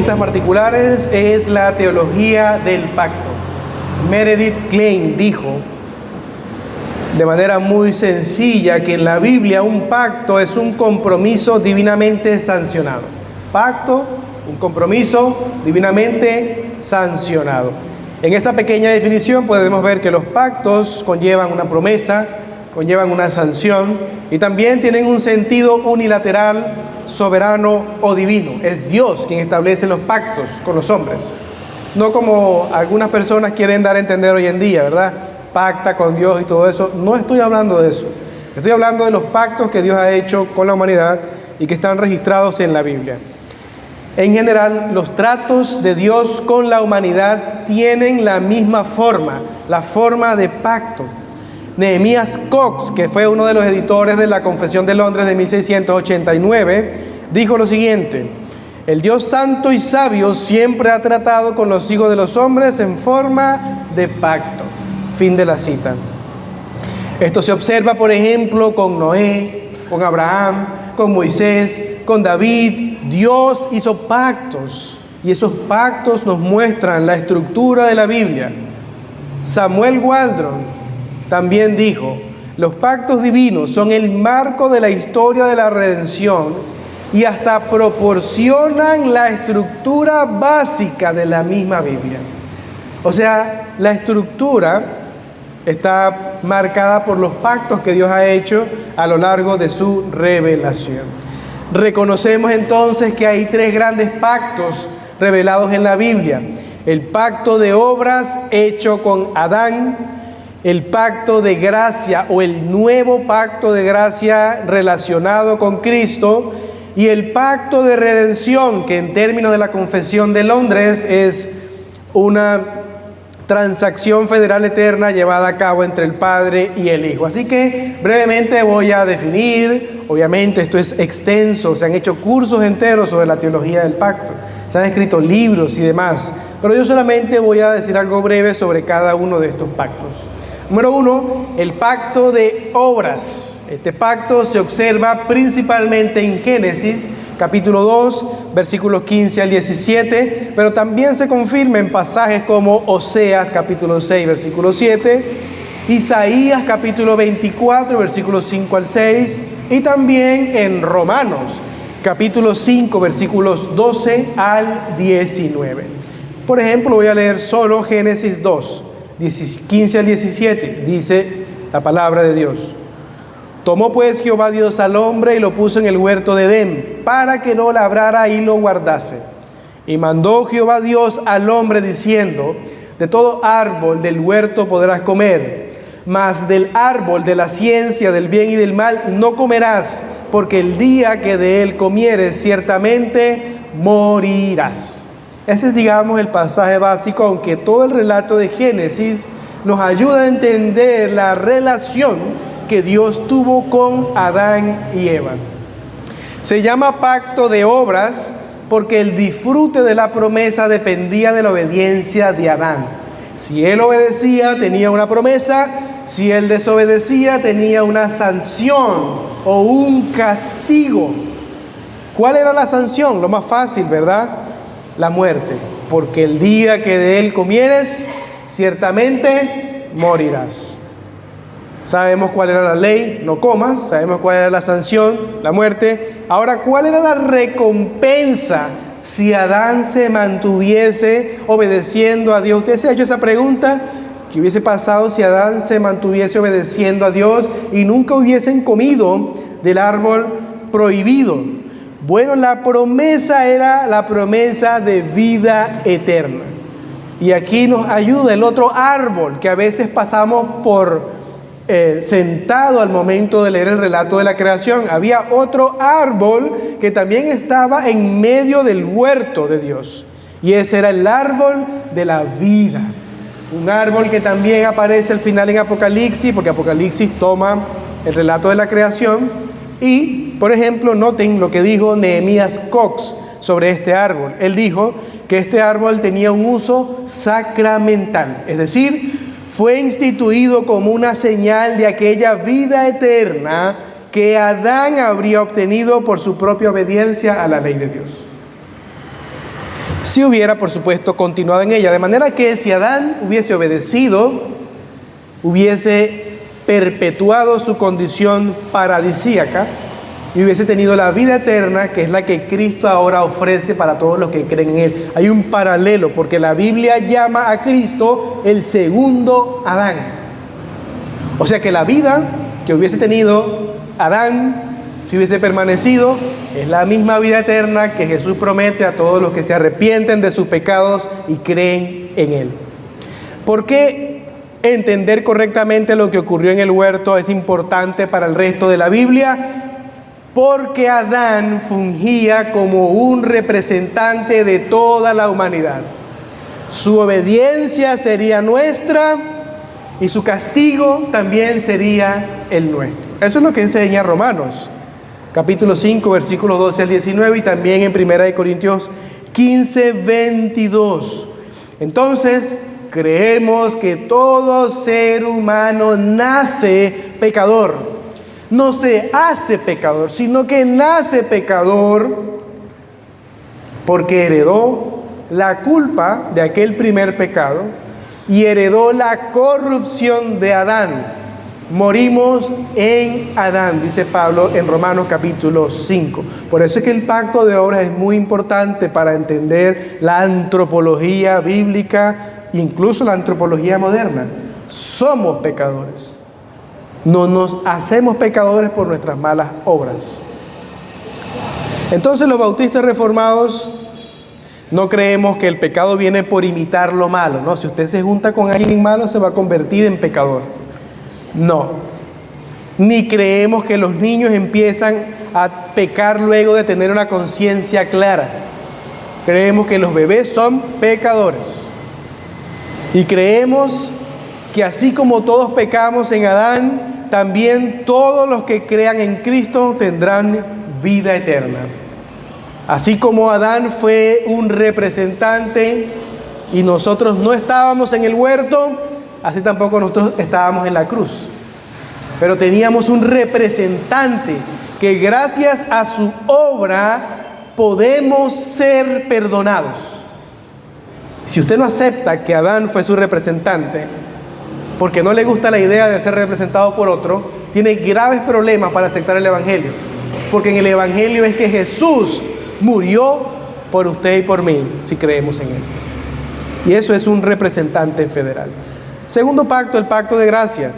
estas particulares es la teología del pacto. Meredith Kline dijo de manera muy sencilla que en la Biblia un pacto es un compromiso divinamente sancionado. Pacto, un compromiso divinamente sancionado. En esa pequeña definición podemos ver que los pactos conllevan una promesa, conllevan una sanción y también tienen un sentido unilateral, soberano o divino. Es Dios quien establece los pactos con los hombres. No como algunas personas quieren dar a entender hoy en día, ¿verdad? Pacta con Dios y todo eso. No estoy hablando de eso. Estoy hablando de los pactos que Dios ha hecho con la humanidad y que están registrados en la Biblia. En general, los tratos de Dios con la humanidad tienen la misma forma, la forma de pacto. Nehemías Cox, que fue uno de los editores de la Confesión de Londres de 1689, dijo lo siguiente: el Dios santo y sabio siempre ha tratado con los hijos de los hombres en forma de pacto. Fin de la cita. Esto se observa, por ejemplo, con Noé, con Abraham, con Moisés, con David. Dios hizo pactos y esos pactos nos muestran la estructura de la Biblia. Samuel Waldron también dijo: los pactos divinos son el marco de la historia de la redención y hasta proporcionan la estructura básica de la misma Biblia. O sea, la estructura está marcada por los pactos que Dios ha hecho a lo largo de su revelación. Reconocemos entonces que hay tres grandes pactos revelados en la Biblia: el pacto de obras hecho con Adán, el pacto de gracia o el nuevo pacto de gracia relacionado con Cristo, y el pacto de redención, que en términos de la Confesión de Londres es una transacción federal eterna llevada a cabo entre el Padre y el Hijo. Así que brevemente voy a definir, obviamente esto es extenso, se han hecho cursos enteros sobre la teología del pacto, se han escrito libros y demás, pero yo solamente voy a decir algo breve sobre cada uno de estos pactos. Número 1, el pacto de obras. Este pacto se observa principalmente en Génesis, capítulo 2, versículos 15 al 17, pero también se confirma en pasajes como Oseas, capítulo 6, versículo 7, Isaías, capítulo 24, versículos 5 al 6, y también en Romanos, capítulo 5, versículos 12 al 19. Por ejemplo, voy a leer solo Génesis 2, 15 al 17, dice la palabra de Dios. Tomó pues Jehová Dios al hombre y lo puso en el huerto de Edén, para que lo labrara y lo guardase. Y mandó Jehová Dios al hombre diciendo: de todo árbol del huerto podrás comer, mas del árbol de la ciencia del bien y del mal no comerás, porque el día que de él comieres ciertamente morirás. Ese es, digamos, el pasaje básico, aunque todo el relato de Génesis nos ayuda a entender la relación que Dios tuvo con Adán y Eva. Se llama pacto de obras porque el disfrute de la promesa dependía de la obediencia de Adán. Si él obedecía, tenía una promesa; si él desobedecía, tenía una sanción o un castigo. ¿Cuál era la sanción? Lo más fácil, ¿verdad? La muerte. Porque el día que de él comieres, ciertamente morirás. Sabemos cuál era la ley: no comas. Sabemos cuál era la sanción: la muerte. Ahora, ¿cuál era la recompensa si Adán se mantuviese obedeciendo a Dios? ¿Usted se ha hecho esa pregunta? ¿Qué hubiese pasado si Adán se mantuviese obedeciendo a Dios y nunca hubiesen comido del árbol prohibido? Bueno, la promesa era la promesa de vida eterna. Y aquí nos ayuda el otro árbol que a veces pasamos por sentado al momento de leer el relato de la creación. Había otro árbol que también estaba en medio del huerto de Dios, y ese era el árbol de la vida. Un árbol que también aparece al final en Apocalipsis, porque Apocalipsis toma el relato de la creación. Y, por ejemplo, noten lo que dijo Nehemías Cox sobre este árbol. Él dijo que este árbol tenía un uso sacramental, es decir, fue instituido como una señal de aquella vida eterna que Adán habría obtenido por su propia obediencia a la ley de Dios. si hubiera, por supuesto, continuado en ella. De manera que si Adán hubiese obedecido, hubiese perpetuado su condición paradisíaca y hubiese tenido la vida eterna, que es la que Cristo ahora ofrece para todos los que creen en Él. Hay un paralelo, porque la Biblia llama a Cristo el segundo Adán. O sea que la vida que hubiese tenido Adán, si hubiese permanecido, es la misma vida eterna que Jesús promete a todos los que se arrepienten de sus pecados y creen en Él. ¿Por qué entender correctamente lo que ocurrió en el huerto es importante para el resto de la Biblia? Porque Adán fungía como un representante de toda la humanidad. Su obediencia sería nuestra y su castigo también sería el nuestro. Eso es lo que enseña Romanos, capítulo 5, versículos 12 al 19, y también en 1 Corintios 15, 22. Entonces, creemos que todo ser humano nace pecador. No se hace pecador, sino que nace pecador porque heredó la culpa de aquel primer pecado y heredó la corrupción de Adán. Morimos en Adán, dice Pablo en Romanos capítulo 5. Por eso es que el pacto de obras es muy importante para entender la antropología bíblica, incluso la antropología moderna. Somos pecadores. No nos hacemos pecadores por nuestras malas obras. Entonces los bautistas reformados no creemos que el pecado viene por imitar lo malo, ¿no? Si usted se junta con alguien malo, se va a convertir en pecador. No. Ni creemos que los niños empiezan a pecar luego de tener una conciencia clara. Creemos que los bebés son pecadores. Y creemos que así como todos pecamos en Adán, también todos los que crean en Cristo tendrán vida eterna. Así como Adán fue un representante y nosotros no estábamos en el huerto, así tampoco nosotros estábamos en la cruz. Pero teníamos un representante que gracias a su obra podemos ser perdonados. Si usted no acepta que Adán fue su representante, porque no le gusta la idea de ser representado por otro, tiene graves problemas para aceptar el Evangelio. Porque en el Evangelio es que Jesús murió por usted y por mí, si creemos en Él. Y eso es un representante federal. Segundo pacto, el pacto de gracia.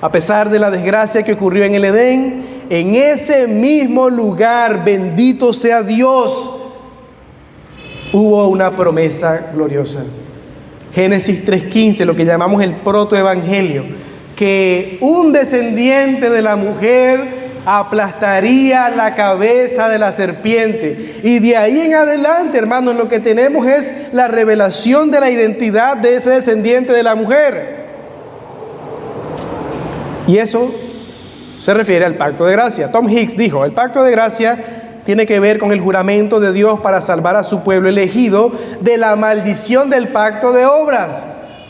A pesar de la desgracia que ocurrió en el Edén, en ese mismo lugar, bendito sea Dios, hubo una promesa gloriosa. Génesis 3:15, lo que llamamos el protoevangelio, que un descendiente de la mujer aplastaría la cabeza de la serpiente. Y de ahí en adelante, hermanos, lo que tenemos es la revelación de la identidad de ese descendiente de la mujer. Y eso se refiere al pacto de gracia. Tom Hicks dijo, el pacto de gracia tiene que ver con el juramento de Dios para salvar a su pueblo elegido de la maldición del pacto de obras,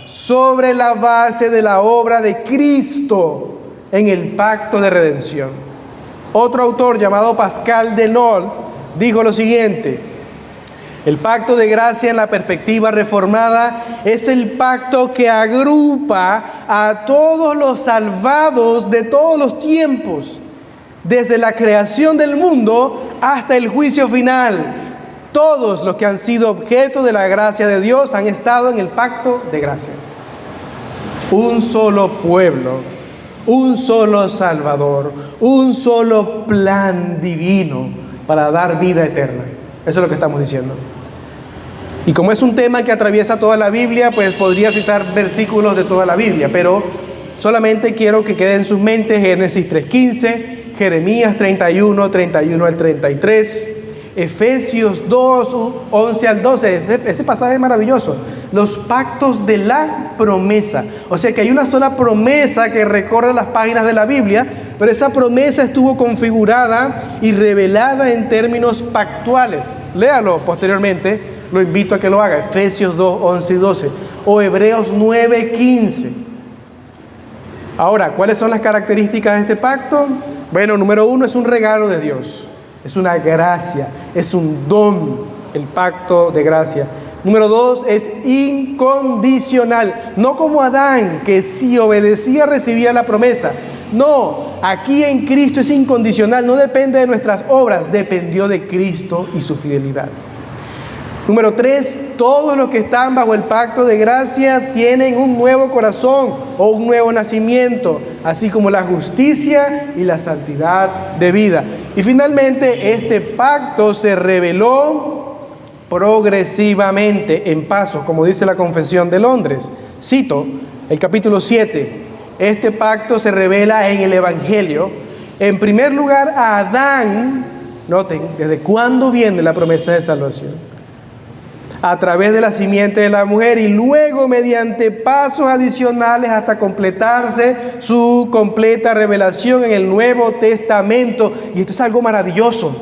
sobre la base de la obra de Cristo en el pacto de redención. Otro autor llamado Pascal Denol dijo lo siguiente: el pacto de gracia en la perspectiva reformada es el pacto que agrupa a todos los salvados de todos los tiempos, desde la creación del mundo hasta el juicio final. Todos los que han sido objeto de la gracia de Dios han estado en el pacto de gracia. Un solo pueblo, un solo Salvador, un solo plan divino para dar vida eterna. Eso es lo que estamos diciendo. Y como es un tema que atraviesa toda la Biblia, pues podría citar versículos de toda la Biblia, pero solamente quiero que quede en sus mentes Génesis 3:15, Jeremías 31 al 33, Efesios 2, 11 al 12, ese pasaje es maravilloso. Los pactos de la promesa. O sea que hay una sola promesa que recorre las páginas de la Biblia, pero esa promesa estuvo configurada y revelada en términos pactuales. Léalo posteriormente, lo invito a que lo haga. Efesios 2, 11 y 12. O Hebreos 9, 15. Ahora, ¿cuáles son las características de este pacto? Bueno, número uno, es un regalo de Dios. Es una gracia, es un don. el pacto de gracia. Número 2, es incondicional. No como Adán, que si obedecía recibía la promesa. No, aquí en Cristo es incondicional, no depende de nuestras obras, dependió de Cristo y su fidelidad. Número 3, todos los que están bajo el pacto de gracia tienen un nuevo corazón o un nuevo nacimiento, así como la justicia y la santidad de vida. Y finalmente, este pacto se reveló progresivamente en pasos, como dice la Confesión de Londres. Cito el capítulo 7. Este pacto se revela en el Evangelio. En primer lugar, a Adán, noten, ¿desde cuándo viene la promesa de salvación? A través de la simiente de la mujer y luego mediante pasos adicionales hasta completarse su completa revelación en el Nuevo Testamento. Y esto es algo maravilloso.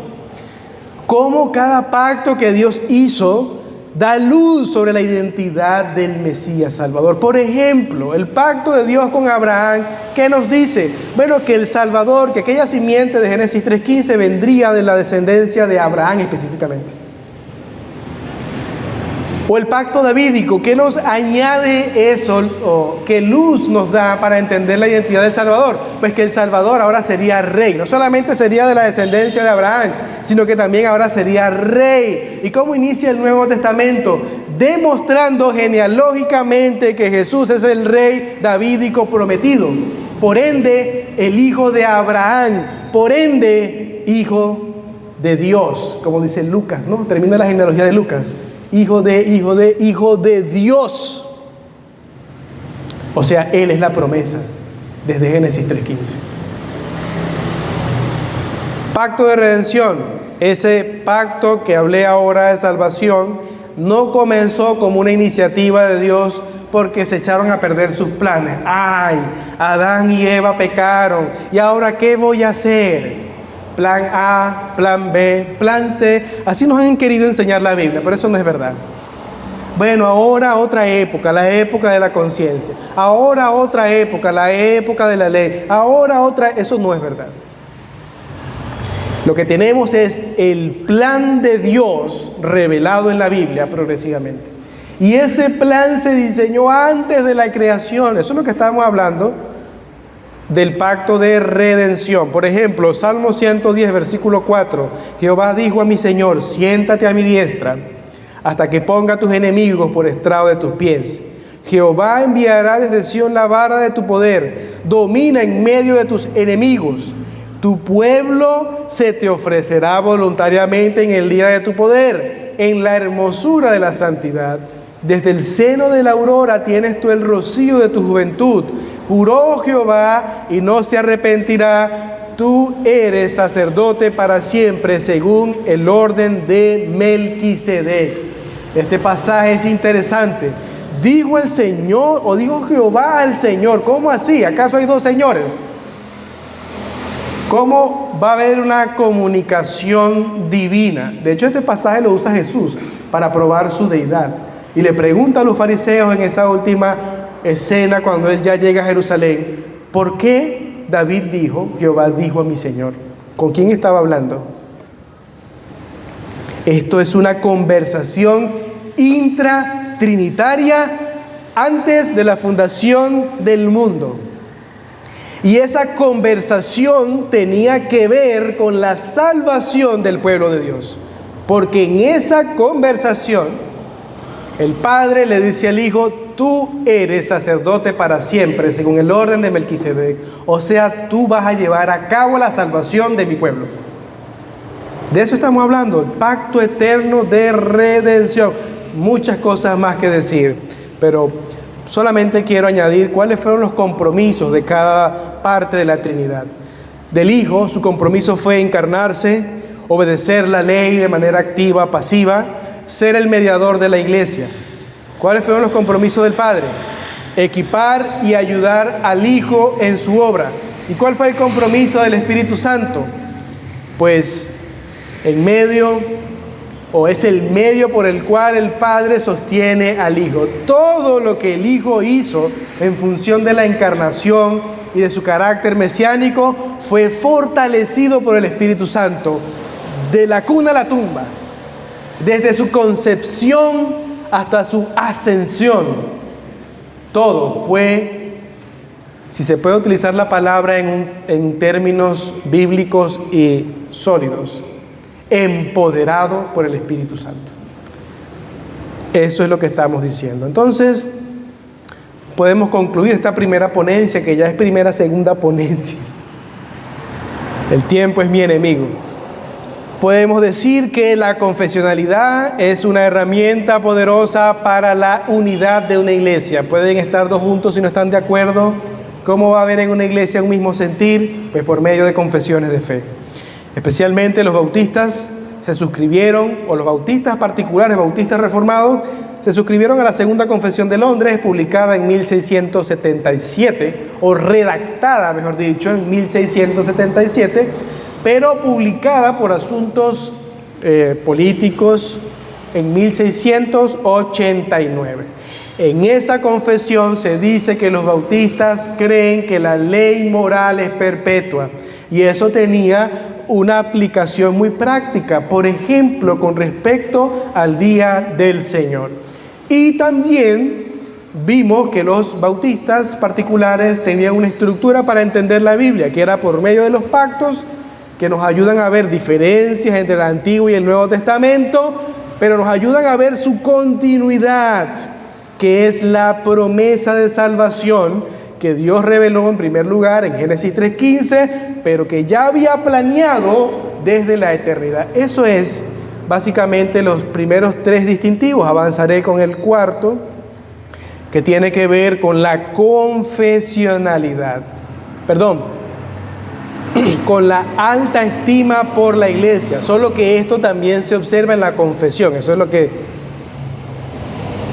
Cómo cada pacto que Dios hizo da luz sobre la identidad del Mesías Salvador. Por ejemplo, el pacto de Dios con Abraham, ¿qué nos dice? Bueno, que el Salvador, que aquella simiente de Génesis 3:15 vendría de la descendencia de Abraham específicamente. O el pacto davídico, ¿qué nos añade eso? ¿O qué luz nos da para entender la identidad del Salvador? Pues que el Salvador ahora sería rey. No solamente sería de la descendencia de Abraham, sino que también ahora sería rey. ¿Y cómo inicia el Nuevo Testamento? Demostrando genealógicamente que Jesús es el rey davídico prometido. Por ende, el hijo de Abraham. Por ende, hijo de Dios. Como dice Lucas, ¿no? Termina la genealogía de Lucas. Hijo de Dios. O sea, Él es la promesa desde Génesis 3:15. Pacto de redención. Ese pacto que hablé ahora de salvación no comenzó como una iniciativa de Dios porque se echaron a perder sus planes. ¡Ay! Adán y Eva pecaron. ¿Y ahora qué voy a hacer? Plan A, plan B, plan C. Así nos han querido enseñar la Biblia, pero eso no es verdad. Bueno, ahora otra época, la época de la conciencia. Ahora otra época, la época de la ley. Ahora otra, eso no es verdad. Lo que tenemos es el plan de Dios revelado en la Biblia progresivamente. Y ese plan se diseñó antes de la creación. Eso es lo que estamos hablando del pacto de redención. Por ejemplo, Salmo 110, versículo 4. Jehová dijo a mi Señor, siéntate a mi diestra, hasta que ponga a tus enemigos por estrado de tus pies. Jehová enviará desde Sión la vara de tu poder, domina en medio de tus enemigos. Tu pueblo se te ofrecerá voluntariamente en el día de tu poder, en la hermosura de la santidad. Desde el seno de la aurora tienes tú el rocío de tu juventud. Juró Jehová y no se arrepentirá. Tú eres sacerdote para siempre según el orden de Melquisedec. Este pasaje es interesante. Dijo el Señor o dijo Jehová al Señor. ¿Cómo así? ¿Acaso hay dos señores? ¿Cómo va a haber una comunicación divina? De hecho, este pasaje lo usa Jesús para probar su deidad. Y le pregunta a los fariseos en esa última escena cuando él ya llega a Jerusalén, ¿por qué David dijo, Jehová dijo a mi Señor? ¿Con quién estaba hablando? Esto es una conversación intratrinitaria antes de la fundación del mundo. Y esa conversación tenía que ver con la salvación del pueblo de Dios. Porque en esa conversación el Padre le dice al Hijo, tú eres sacerdote para siempre, según el orden de Melquisedec. O sea, tú vas a llevar a cabo la salvación de mi pueblo. De eso estamos hablando, el pacto eterno de redención. Muchas cosas más que decir, pero solamente quiero añadir cuáles fueron los compromisos de cada parte de la Trinidad. Del Hijo, su compromiso fue encarnarse, obedecer la ley de manera activa, pasiva, ser el mediador de la iglesia. ¿Cuáles fueron los compromisos del Padre? Equipar y ayudar al Hijo en su obra. ¿Y cuál fue el compromiso del Espíritu Santo? Pues en medio, o es el medio por el cual el Padre sostiene al Hijo. Todo lo que el Hijo hizo en función de la encarnación y de su carácter mesiánico fue fortalecido por el Espíritu Santo, de la cuna a la tumba. Desde su concepción hasta su ascensión, todo fue, si se puede utilizar la palabra en términos bíblicos y sólidos, empoderado por el Espíritu Santo. Eso es lo que estamos diciendo. Entonces, podemos concluir esta primera ponencia, que ya es segunda ponencia. El tiempo es mi enemigo. Podemos decir que la confesionalidad es una herramienta poderosa para la unidad de una iglesia. Pueden estar dos juntos si no están de acuerdo. ¿Cómo va a haber en una iglesia un mismo sentir? Pues por medio de confesiones de fe. Especialmente los bautistas se suscribieron, o los bautistas particulares, bautistas reformados, se suscribieron a la Segunda Confesión de Londres, publicada en 1677, o redactada, mejor dicho, en 1677, pero publicada por asuntos políticos en 1689. En esa confesión se dice que los bautistas creen que la ley moral es perpetua, y eso tenía una aplicación muy práctica, por ejemplo, con respecto al Día del Señor. Y también vimos que los bautistas particulares tenían una estructura para entender la Biblia, que era por medio de los pactos, que nos ayudan a ver diferencias entre el Antiguo y el Nuevo Testamento, pero nos ayudan a ver su continuidad, que es la promesa de salvación que Dios reveló en primer lugar en Génesis 3:15, pero que ya había planeado desde la eternidad. Eso es básicamente los primeros tres distintivos. Avanzaré con el cuarto, que tiene que ver con la confesionalidad. Con la alta estima por la iglesia. Solo que esto también se observa en la confesión. Eso es lo que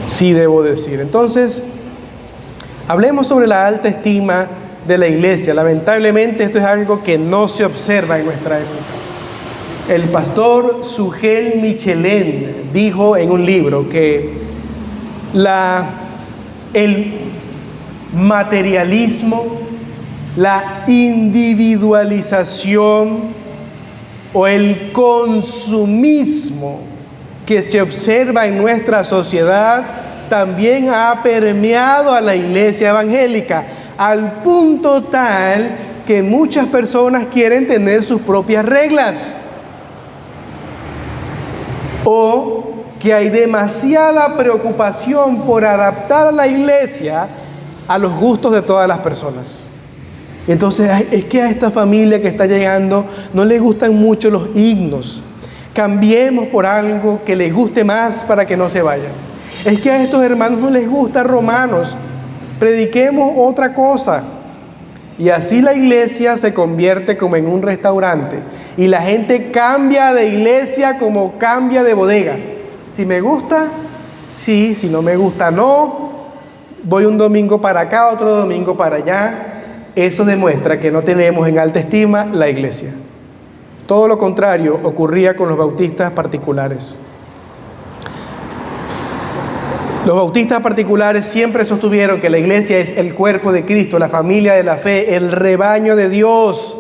sí debo decir. Entonces, hablemos sobre la alta estima de la iglesia. Lamentablemente esto es algo que no se observa en nuestra época. El pastor Sugel Michelin dijo en un libro que el materialismo, la individualización o el consumismo que se observa en nuestra sociedad también ha permeado a la iglesia evangélica, al punto tal que muchas personas quieren tener sus propias reglas, o que hay demasiada preocupación por adaptar a la iglesia a los gustos de todas las personas. Entonces, es que a esta familia que está llegando no le gustan mucho los himnos. Cambiemos por algo que les guste más para que no se vayan. Es que a estos hermanos no les gusta Romanos. Prediquemos otra cosa. Y así la iglesia se convierte como en un restaurante. Y la gente cambia de iglesia como cambia de bodega. Si me gusta, sí. Si no me gusta, no. Voy un domingo para acá, otro domingo para allá. Eso demuestra que no tenemos en alta estima la iglesia. Todo lo contrario ocurría con los bautistas particulares. Los bautistas particulares siempre sostuvieron que la iglesia es el cuerpo de Cristo, la familia de la fe, el rebaño de Dios,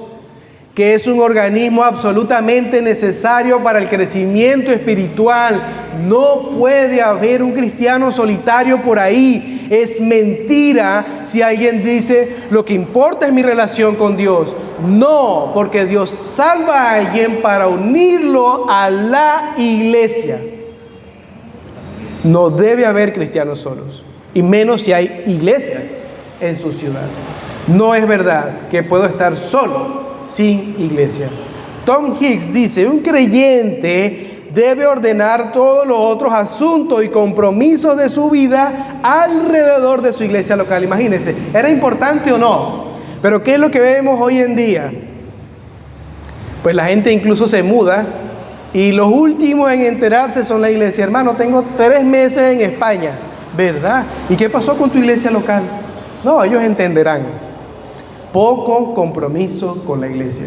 que es un organismo absolutamente necesario para el crecimiento espiritual. No puede haber un cristiano solitario por ahí. Es mentira si alguien dice, lo que importa es mi relación con Dios. No, porque Dios salva a alguien para unirlo a la iglesia. No debe haber cristianos solos, y menos si hay iglesias en su ciudad. No es verdad que puedo estar solo sin iglesia. Tom Hicks dice, un creyente debe ordenar todos los otros asuntos y compromisos de su vida alrededor de su iglesia local. Imagínense, ¿era importante o no? Pero ¿qué es lo que vemos hoy en día? Pues la gente incluso se muda y los últimos en enterarse son la iglesia. Hermano, tengo 3 meses en España, ¿verdad? ¿Y qué pasó con tu iglesia local? No, ellos entenderán. Poco compromiso con la iglesia.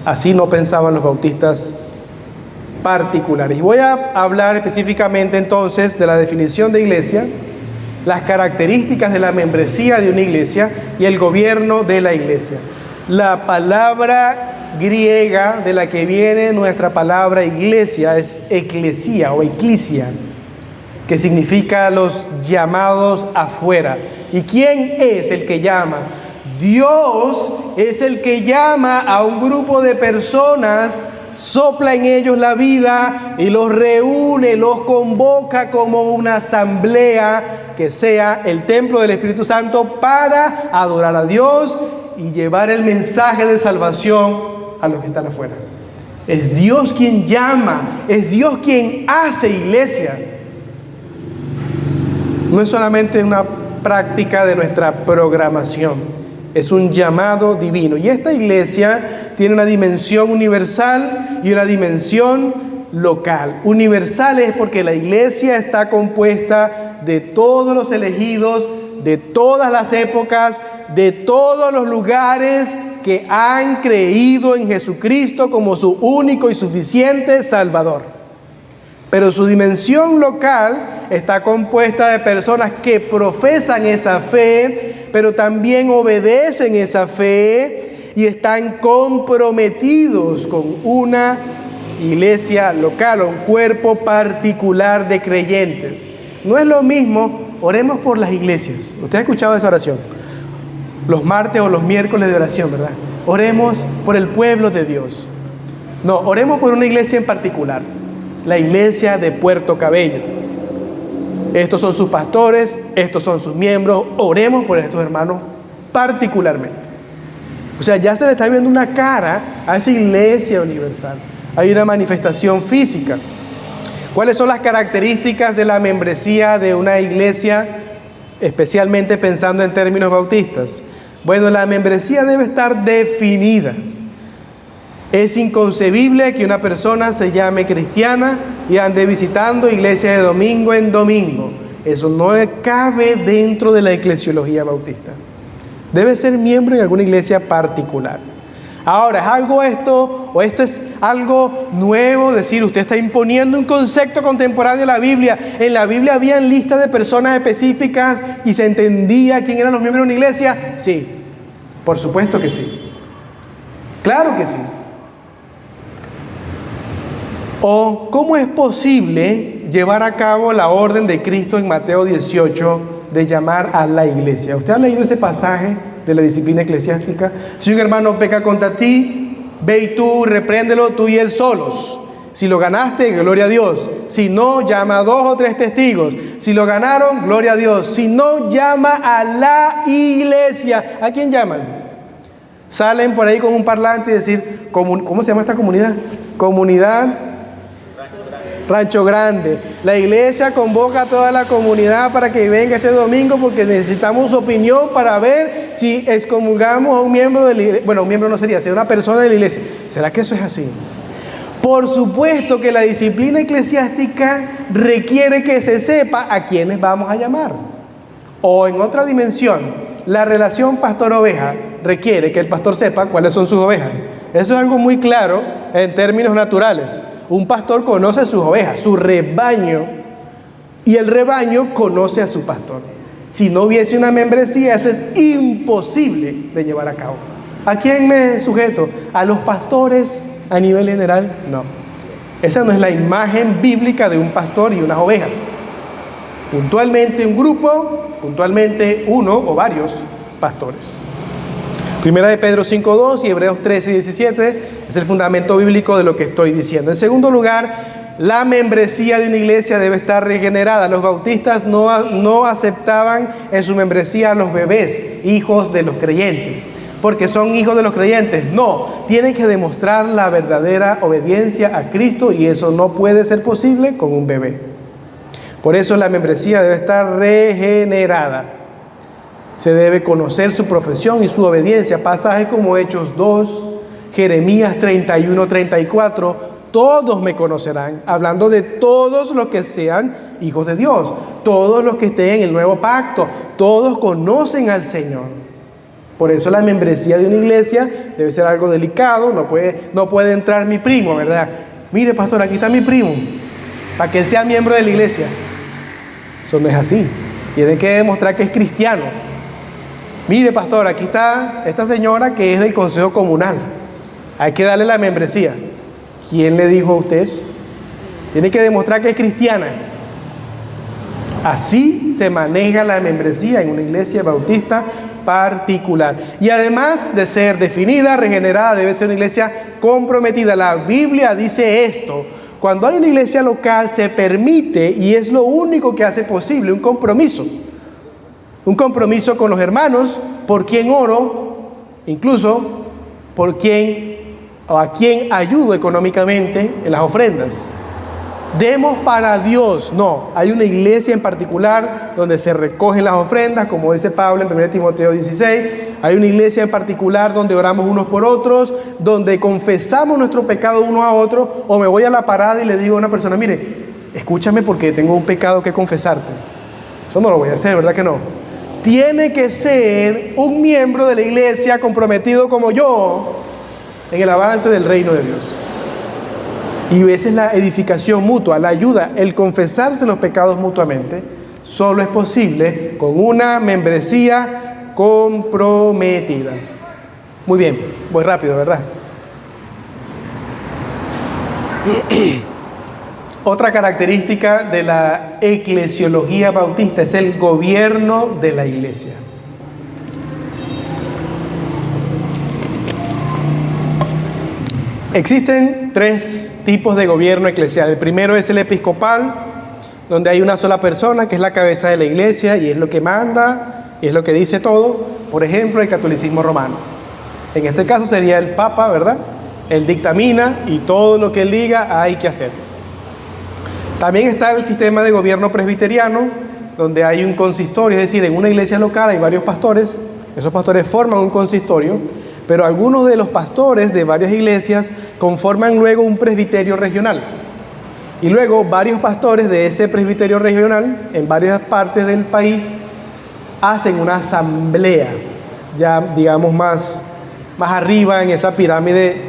Así no pensaban los bautistas particulares. Y voy a hablar específicamente entonces de la definición de iglesia, las características de la membresía de una iglesia y el gobierno de la iglesia. La palabra griega de la que viene nuestra palabra iglesia es eclesía o eclesia, que significa los llamados afuera. ¿Y quién es el que llama? Dios es el que llama a un grupo de personas, sopla en ellos la vida y los reúne, los convoca como una asamblea que sea el templo del Espíritu Santo para adorar a Dios y llevar el mensaje de salvación a los que están afuera. Es Dios quien llama, es Dios quien hace iglesia. No es solamente una práctica de nuestra programación, es un llamado divino. Y esta iglesia tiene una dimensión universal y una dimensión local. Universal es porque la iglesia está compuesta de todos los elegidos, de todas las épocas, de todos los lugares que han creído en Jesucristo como su único y suficiente Salvador. Pero su dimensión local está compuesta de personas que profesan esa fe, pero también obedecen esa fe y están comprometidos con una iglesia local o un cuerpo particular de creyentes. No es lo mismo, oremos por las iglesias. Usted ha escuchado esa oración, los martes o los miércoles de oración, ¿verdad? Oremos por el pueblo de Dios. No, oremos por una iglesia en particular. La iglesia de Puerto Cabello. Estos son sus pastores, estos son sus miembros. Oremos por estos hermanos particularmente. O sea, ya se le está viendo una cara a esa iglesia universal. Hay una manifestación física. ¿Cuáles son las características de la membresía de una iglesia, especialmente pensando en términos bautistas? Bueno, la membresía debe estar definida. Es inconcebible que una persona se llame cristiana y ande visitando iglesia de domingo en domingo. Eso no cabe dentro de la eclesiología bautista. Debe ser miembro en alguna iglesia particular. Ahora, ¿es algo esto o esto es algo nuevo? Decir, usted está imponiendo un concepto contemporáneo de la Biblia. En la Biblia habían listas de personas específicas y se entendía quién eran los miembros de una iglesia. Sí, por supuesto que sí. Claro que sí. ¿O cómo es posible llevar a cabo la orden de Cristo en Mateo 18 de llamar a la iglesia? ¿Usted ha leído ese pasaje de la disciplina eclesiástica? Si un hermano peca contra ti, ve y tú repréndelo, tú y él solos. Si lo ganaste, gloria a Dios. Si no, llama a 2 o 3 testigos. Si lo ganaron, gloria a Dios. Si no, llama a la iglesia. ¿A quién llaman? Salen por ahí con un parlante y decir, ¿cómo se llama esta comunidad? Comunidad Rancho Grande. La iglesia convoca a toda la comunidad para que venga este domingo porque necesitamos su opinión para ver si excomulgamos a un miembro de la iglesia. Bueno, un miembro no sería una persona de la iglesia. ¿Será que eso es así? Por supuesto que la disciplina eclesiástica requiere que se sepa a quiénes vamos a llamar. O en otra dimensión, la relación pastor-oveja requiere que el pastor sepa cuáles son sus ovejas. Eso es algo muy claro en términos naturales. Un pastor conoce a sus ovejas, su rebaño, y el rebaño conoce a su pastor. Si no hubiese una membresía, eso es imposible de llevar a cabo. ¿A quién me sujeto? ¿A los pastores a nivel general? No. Esa no es la imagen bíblica de un pastor y unas ovejas. Puntualmente un grupo, puntualmente uno o varios pastores. Primera de Pedro 5.2 y Hebreos 13.17 es el fundamento bíblico de lo que estoy diciendo. En segundo lugar, la membresía de una iglesia debe estar regenerada. Los bautistas no aceptaban en su membresía a los bebés, hijos de los creyentes, porque son hijos de los creyentes. No, tienen que demostrar la verdadera obediencia a Cristo y eso no puede ser posible con un bebé. Por eso la membresía debe estar regenerada. Se debe conocer su profesión y su obediencia. Pasajes como Hechos 2, Jeremías 31-34, todos me conocerán, hablando de todos los que sean hijos de Dios, todos los que estén en el nuevo pacto, todos conocen al Señor. Por eso la membresía de una iglesia debe ser algo delicado, no puede entrar mi primo, ¿verdad? Mire, pastor, aquí está mi primo, para que él sea miembro de la iglesia. Eso no es así, tiene que demostrar que es cristiano. Mire, pastor, aquí está esta señora que es del consejo comunal. Hay que darle la membresía. ¿Quién le dijo a usted eso? Tiene que demostrar que es cristiana. Así se maneja la membresía en una iglesia bautista particular. Y además de ser definida, regenerada, debe ser una iglesia comprometida. La Biblia dice esto: cuando hay una iglesia local se permite, y es lo único que hace posible, un compromiso. Un compromiso con los hermanos, por quien oro, incluso por quien o a quien ayudo económicamente en las ofrendas. Demos para Dios. No, hay una iglesia en particular donde se recogen las ofrendas, como dice Pablo en 1 Timoteo 16. Hay una iglesia en particular donde oramos unos por otros, donde confesamos nuestro pecado uno a otro. O me voy a la parada y le digo a una persona: mire, escúchame porque tengo un pecado que confesarte. Eso no lo voy a hacer, ¿verdad que no? Tiene que ser un miembro de la iglesia comprometido como yo en el avance del reino de Dios. Y esa es la edificación mutua, la ayuda, el confesarse los pecados mutuamente. Solo es posible con una membresía comprometida. Muy bien, voy rápido, ¿verdad? Otra característica de la eclesiología bautista es el gobierno de la iglesia. Existen tres tipos de gobierno eclesial. El primero es el episcopal, donde hay una sola persona que es la cabeza de la iglesia y es lo que manda y es lo que dice todo. Por ejemplo, el catolicismo romano. En este caso sería el Papa, ¿verdad? Él dictamina y todo lo que él diga hay que hacer. También está el sistema de gobierno presbiteriano, donde hay un consistorio, es decir, en una iglesia local hay varios pastores. Esos pastores forman un consistorio, pero algunos de los pastores de varias iglesias conforman luego un presbiterio regional. Y luego varios pastores de ese presbiterio regional en varias partes del país hacen una asamblea, ya digamos más arriba en esa pirámide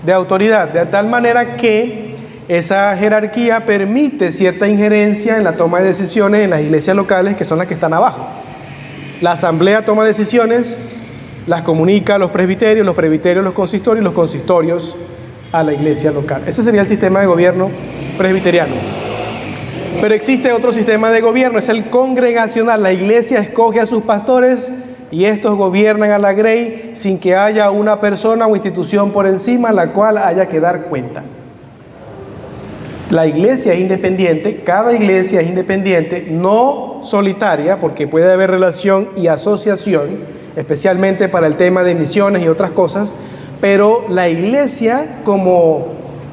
de autoridad, de tal manera que esa jerarquía permite cierta injerencia en la toma de decisiones en las iglesias locales, que son las que están abajo. La asamblea toma decisiones, las comunica a los presbiterios los consistorios a la iglesia local. Ese sería el sistema de gobierno presbiteriano. Pero existe otro sistema de gobierno, es el congregacional. La iglesia escoge a sus pastores y estos gobiernan a la grey sin que haya una persona o institución por encima a la cual haya que dar cuenta. La iglesia es independiente, cada iglesia es independiente, no solitaria, porque puede haber relación y asociación, especialmente para el tema de misiones y otras cosas, pero la iglesia como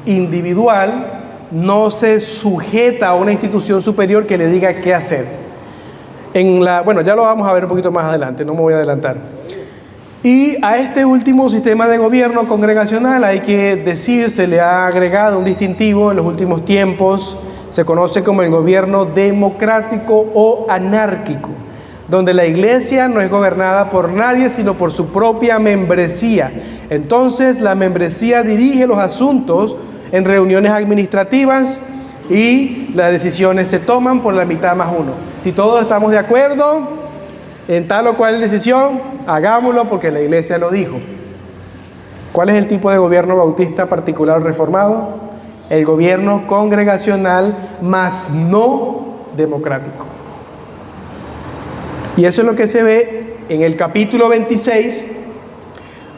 individual no se sujeta a una institución superior que le diga qué hacer. Bueno, ya lo vamos a ver un poquito más adelante, no me voy a adelantar. Y a este último sistema de gobierno congregacional hay que decir, se le ha agregado un distintivo en los últimos tiempos, se conoce como el gobierno democrático o anárquico, donde la iglesia no es gobernada por nadie, sino por su propia membresía. Entonces, la membresía dirige los asuntos en reuniones administrativas y las decisiones se toman por la mitad más uno. Si todos estamos de acuerdo en tal o cual decisión, hagámoslo porque la iglesia lo dijo. ¿Cuál es el tipo de gobierno bautista particular reformado? El gobierno congregacional, mas no democrático. Y eso es lo que se ve en el capítulo 26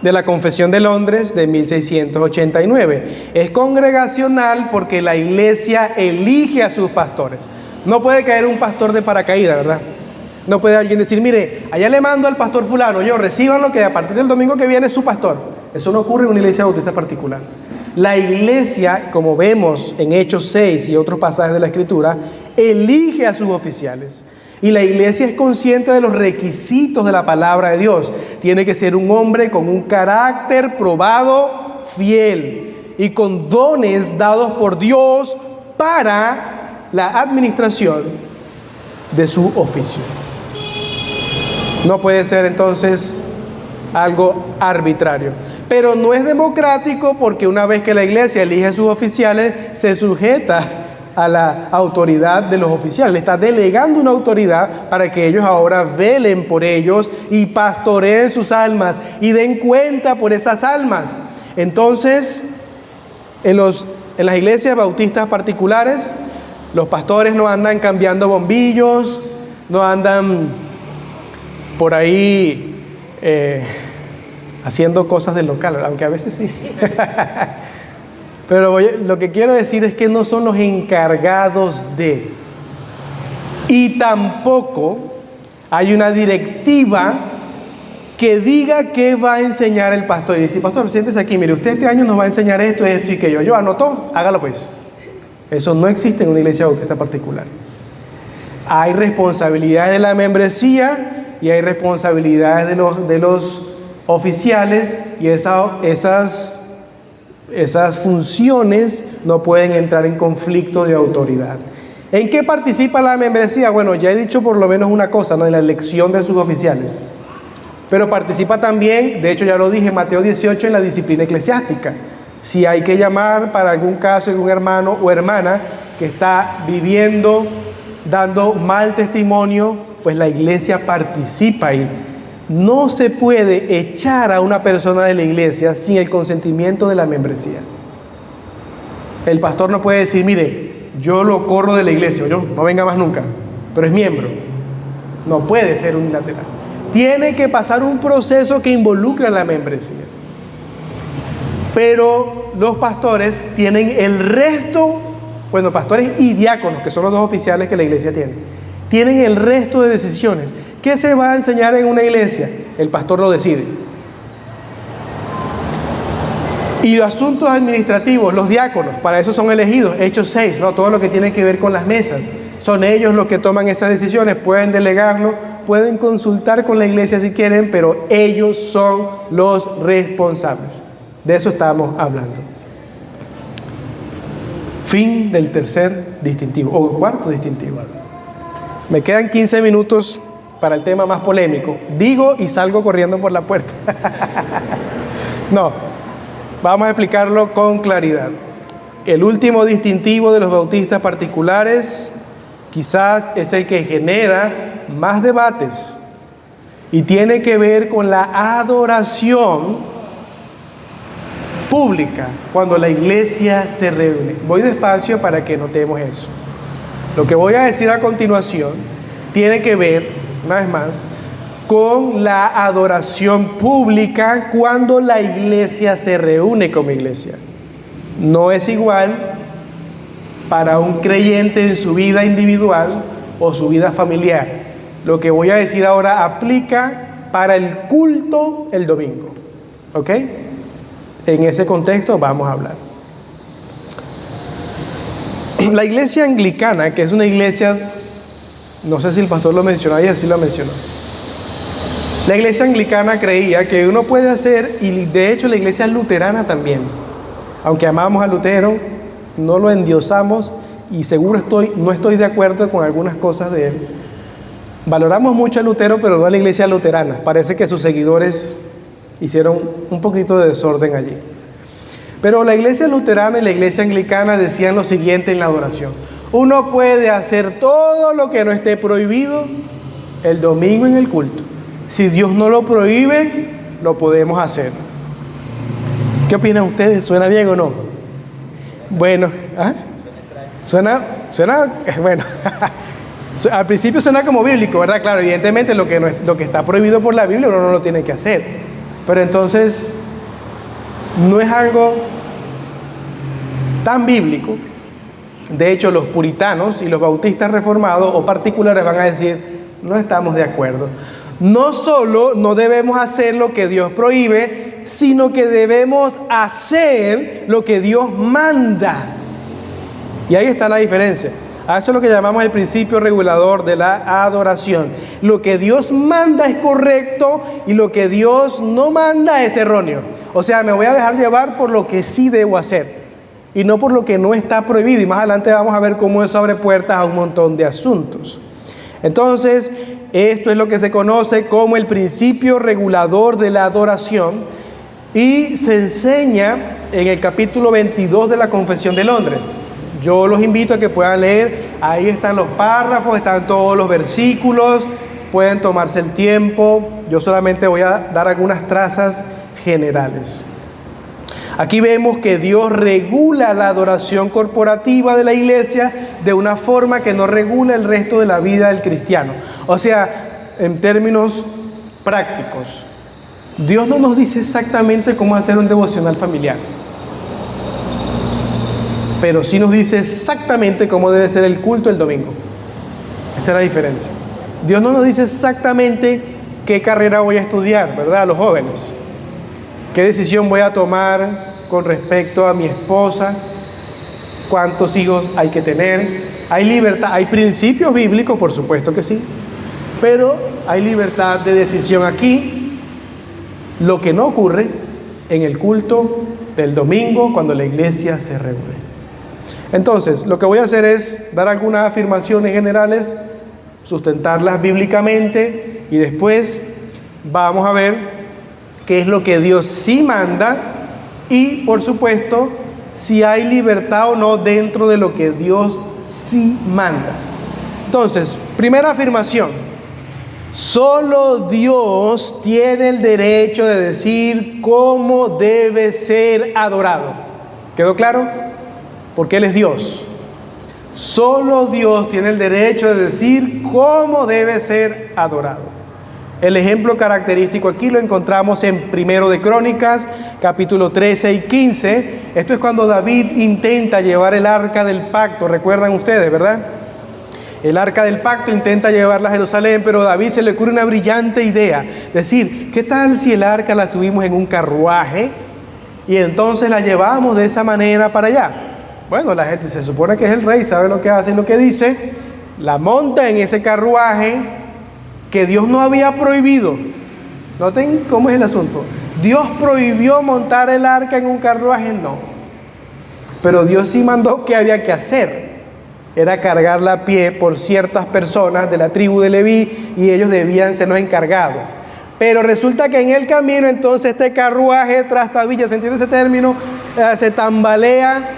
de la Confesión de Londres de 1689. Es congregacional porque la iglesia elige a sus pastores. No puede caer un pastor de paracaídas, ¿verdad? No puede alguien decir, mire, allá le mando al pastor fulano, recíbanlo que a partir del domingo que viene es su pastor. Eso no ocurre en una iglesia bautista particular. La iglesia, como vemos en Hechos 6 y otros pasajes de la Escritura, elige a sus oficiales. Y la iglesia es consciente de los requisitos de la palabra de Dios. Tiene que ser un hombre con un carácter probado, fiel y con dones dados por Dios para la administración de su oficio. No puede ser entonces algo arbitrario. Pero no es democrático porque una vez que la iglesia elige a sus oficiales, se sujeta a la autoridad de los oficiales. Le está delegando una autoridad para que ellos ahora velen por ellos y pastoreen sus almas y den cuenta por esas almas. Entonces, en las iglesias bautistas particulares, los pastores no andan cambiando bombillos, no andan por ahí haciendo cosas del local, aunque a veces sí. Pero lo que quiero decir es que no son los encargados de. Y tampoco hay una directiva que diga qué va a enseñar el pastor. Y dice, pastor, siéntese aquí, mire, usted este año nos va a enseñar esto, esto y aquello. Yo anotó, hágalo pues. Eso no existe en una iglesia bautista particular. Hay responsabilidades de la membresía y hay responsabilidades de los oficiales, y esas funciones no pueden entrar en conflicto de autoridad. ¿En qué participa la membresía? Bueno, ya he dicho por lo menos una cosa, ¿no? En la elección de sus oficiales. Pero participa también, de hecho ya lo dije en Mateo 18, en la disciplina eclesiástica. Si hay que llamar para algún caso algún hermano o hermana que está viviendo, dando mal testimonio, pues la iglesia participa ahí. No se puede echar a una persona de la iglesia sin el consentimiento de la membresía. El pastor no puede decir, mire, yo lo corro de la iglesia, yo no venga más nunca, pero es miembro. No puede ser unilateral. Tiene que pasar un proceso que involucra a la membresía. Pero los pastores tienen el resto, bueno, pastores y diáconos, que son los dos oficiales que la iglesia tiene, tienen el resto de decisiones. ¿Qué se va a enseñar en una iglesia? El pastor lo decide. Y los asuntos administrativos, los diáconos, para eso son elegidos, Hechos 6, ¿no? Todo lo que tiene que ver con las mesas. Son ellos los que toman esas decisiones, pueden delegarlo, pueden consultar con la iglesia si quieren, pero ellos son los responsables. De eso estamos hablando. Fin del tercer distintivo, o cuarto distintivo. Me quedan 15 minutos para el tema más polémico. Digo y salgo corriendo por la puerta. No, vamos a explicarlo con claridad. El último distintivo de los bautistas particulares quizás es el que genera más debates y tiene que ver con la adoración pública cuando la iglesia se reúne. Voy despacio para que notemos eso. Lo que voy a decir a continuación tiene que ver, una vez más, con la adoración pública cuando la iglesia se reúne como iglesia. No es igual para un creyente en su vida individual o su vida familiar. Lo que voy a decir ahora aplica para el culto el domingo. ¿Ok? En ese contexto vamos a hablar. La iglesia anglicana, que es una iglesia, no sé si el pastor lo mencionó ayer, sí lo mencionó. La iglesia anglicana creía que uno puede hacer, y de hecho la iglesia luterana también, aunque amamos a Lutero, no lo endiosamos y seguro no estoy de acuerdo con algunas cosas de él. Valoramos mucho a Lutero, pero no a la iglesia luterana. Parece que sus seguidores hicieron un poquito de desorden allí. Pero la iglesia luterana y la iglesia anglicana decían lo siguiente en la adoración: uno puede hacer todo lo que no esté prohibido el domingo en el culto. Si Dios no lo prohíbe, lo podemos hacer. ¿Qué opinan ustedes? ¿Suena bien o no? Bueno, ¿ah? Suena, bueno, al principio suena como bíblico, ¿verdad? Claro, evidentemente lo que está prohibido por la Biblia uno no lo tiene que hacer. Pero entonces, no es algo tan bíblico. De hecho, los puritanos y los bautistas reformados o particulares van a decir, no estamos de acuerdo. No solo no debemos hacer lo que Dios prohíbe, sino que debemos hacer lo que Dios manda. Y ahí está la diferencia. A eso es lo que llamamos el principio regulador de la adoración. Lo que Dios manda es correcto y lo que Dios no manda es erróneo. O sea, me voy a dejar llevar por lo que sí debo hacer y no por lo que no está prohibido. Y más adelante vamos a ver cómo eso abre puertas a un montón de asuntos. Entonces, esto es lo que se conoce como el principio regulador de la adoración y se enseña en el capítulo 22 de la Confesión de Londres. Yo los invito a que puedan leer, ahí están los párrafos, están todos los versículos, pueden tomarse el tiempo. Yo solamente voy a dar algunas trazas generales. Aquí vemos que Dios regula la adoración corporativa de la iglesia de una forma que no regula el resto de la vida del cristiano. O sea, en términos prácticos, Dios no nos dice exactamente cómo hacer un devocional familiar, pero sí nos dice exactamente cómo debe ser el culto el domingo. Esa es la diferencia. Dios no nos dice exactamente qué carrera voy a estudiar, ¿verdad? A los jóvenes. ¿Qué decisión voy a tomar con respecto a mi esposa? ¿Cuántos hijos hay que tener? Hay libertad, hay principios bíblicos, por supuesto que sí, pero hay libertad de decisión aquí, lo que no ocurre en el culto del domingo cuando la iglesia se reúne. Entonces, lo que voy a hacer es dar algunas afirmaciones generales, sustentarlas bíblicamente y después vamos a ver qué es lo que Dios sí manda y, por supuesto, si hay libertad o no dentro de lo que Dios sí manda. Entonces, primera afirmación: solo Dios tiene el derecho de decir cómo debe ser adorado. ¿Quedó claro? Porque Él es Dios. Solo Dios tiene el derecho de decir cómo debe ser adorado. El ejemplo característico aquí lo encontramos en 1 de Crónicas, capítulo 13 y 15. Esto es cuando David intenta llevar el arca del pacto. Recuerdan ustedes, ¿verdad? El arca del pacto intenta llevarla a Jerusalén, pero a David se le ocurre una brillante idea. Decir, ¿qué tal si el arca la subimos en un carruaje y entonces la llevamos de esa manera para allá? Bueno, la gente se supone que es el rey, sabe lo que hace y lo que dice. La monta en ese carruaje que Dios no había prohibido. Noten cómo es el asunto. ¿Dios prohibió montar el arca en un carruaje? No. Pero Dios sí mandó qué había que hacer. Era cargarla a pie por ciertas personas de la tribu de Leví y ellos debían ser los encargados. Pero resulta que en el camino entonces este carruaje trastabilla, ¿se entiende ese término? Se tambalea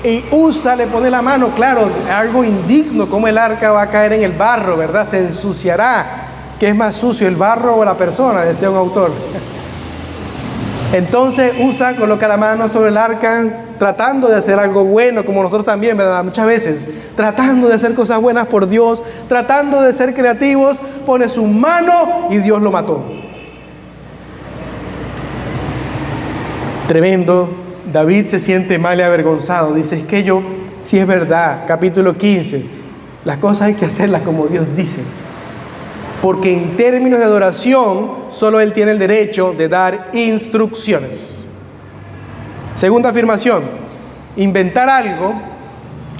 y Usa le pone la mano, claro, algo indigno, como el arca va a caer en el barro, ¿verdad? Se ensuciará. ¿Qué es más sucio, el barro o la persona?, decía un autor. Entonces Usa coloca la mano sobre el arca, tratando de hacer algo bueno, como nosotros también, ¿verdad? Muchas veces, tratando de hacer cosas buenas por Dios, tratando de ser creativos, pone su mano y Dios lo mató. Tremendo. David se siente mal y avergonzado. Dice, es que yo, si es verdad, capítulo 15, las cosas hay que hacerlas como Dios dice. Porque en términos de adoración, solo Él tiene el derecho de dar instrucciones. Segunda afirmación, inventar algo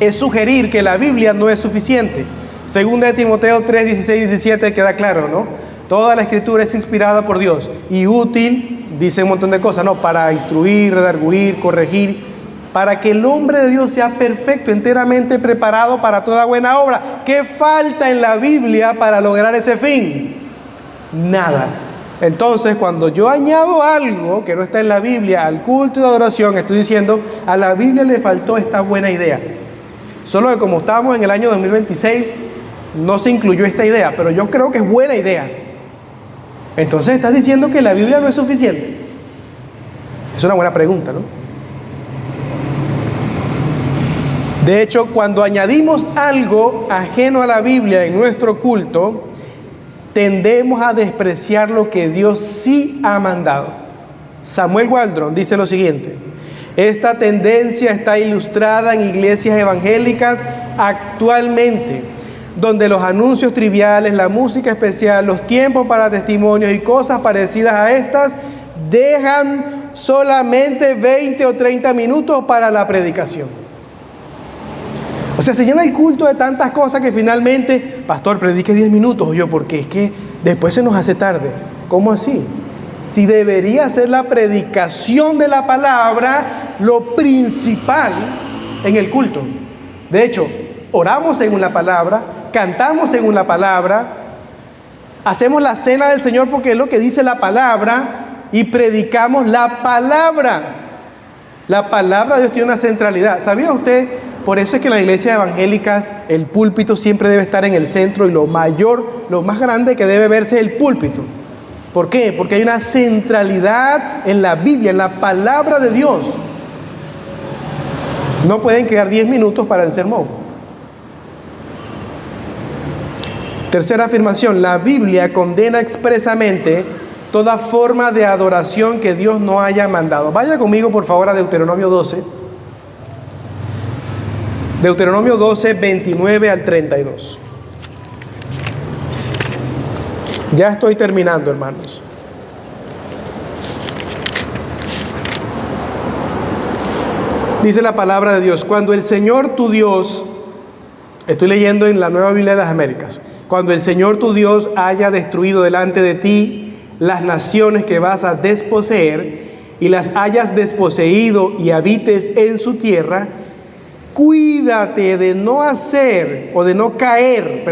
es sugerir que la Biblia no es suficiente. Segunda de Timoteo 3, 16 y 17 queda claro, ¿no? Toda la escritura es inspirada por Dios y útil, dice un montón de cosas, ¿no? Para instruir, redarguir, corregir, para que el hombre de Dios sea perfecto, enteramente preparado para toda buena obra. ¿Qué falta en la Biblia para lograr ese fin? Nada. Entonces, cuando yo añado algo que no está en la Biblia al culto de adoración, estoy diciendo, a la Biblia le faltó esta buena idea. Solo que como estábamos en el año 2026, no se incluyó esta idea, pero yo creo que es buena idea. Entonces estás diciendo que la Biblia no es suficiente. Es una buena pregunta, ¿no? De hecho, cuando añadimos algo ajeno a la Biblia en nuestro culto, tendemos a despreciar lo que Dios sí ha mandado. Samuel Waldron dice lo siguiente: esta tendencia está ilustrada en iglesias evangélicas actualmente, donde los anuncios triviales, la música especial, los tiempos para testimonios y cosas parecidas a estas dejan solamente 20 o 30 minutos para la predicación. O sea, se llena el culto de tantas cosas que finalmente, pastor, predique 10 minutos. Yo, porque es que después se nos hace tarde. ¿Cómo así? Si debería ser la predicación de la palabra lo principal en el culto. De hecho, oramos según la palabra, cantamos según la palabra, hacemos la cena del Señor porque es lo que dice la palabra y predicamos la palabra. La palabra de Dios tiene una centralidad. ¿Sabía usted? Por eso es que en las iglesias evangélicas el púlpito siempre debe estar en el centro y lo mayor, lo más grande que debe verse es el púlpito. ¿Por qué? Porque hay una centralidad en la Biblia, en la palabra de Dios. No pueden quedar 10 minutos para el sermón. Tercera afirmación, la Biblia condena expresamente toda forma de adoración que Dios no haya mandado. Vaya conmigo por favor a Deuteronomio 12. Deuteronomio 12, 29 al 32. Ya estoy terminando, hermanos. Dice la palabra de Dios, cuando el Señor tu Dios, estoy leyendo en la Nueva Biblia de las Américas, cuando el Señor tu Dios haya destruido delante de ti las naciones que vas a desposeer y las hayas desposeído y habites en su tierra, cuídate de no hacer o de no caer,